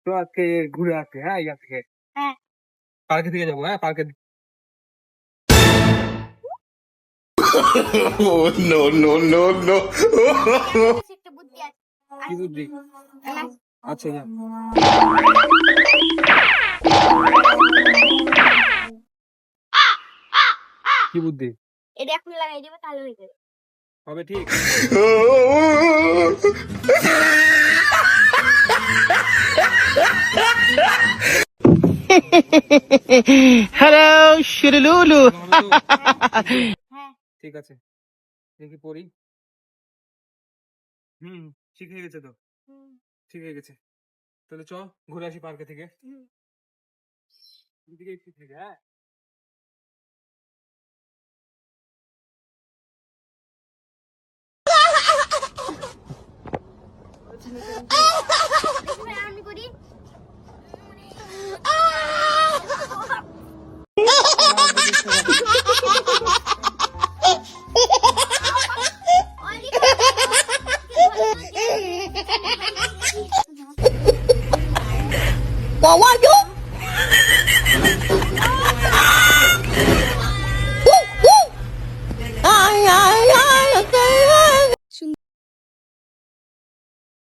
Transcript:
তো আজকে ঘুরে আসি, হ্যাঁ ইয়ার থেকে হ্যাঁ পার্কে থেকে যাবো, হ্যাঁ পার্কে। Oh, no, no, no, no. একটা বুদ্ধি আছে। কি বুদ্ধি? আমার আচ্ছা যা। কি বুদ্ধি? এটা এখন লাগাই দেবে তাহলে হয়ে যাবে। হবে ঠিক। Hello, Shirululu. হ্যাঁ ঠিক আছে, দেখি পড়ি। ঠিক হয়ে গেছে তো, হুম, ঠিক হয়ে গেছে। তাহলে চ ঘুরে আসি পার্কে থেকে। হুম। এদিকেই ঠিক থেকে, হ্যাঁ। দেখি ভাই, আমি করি।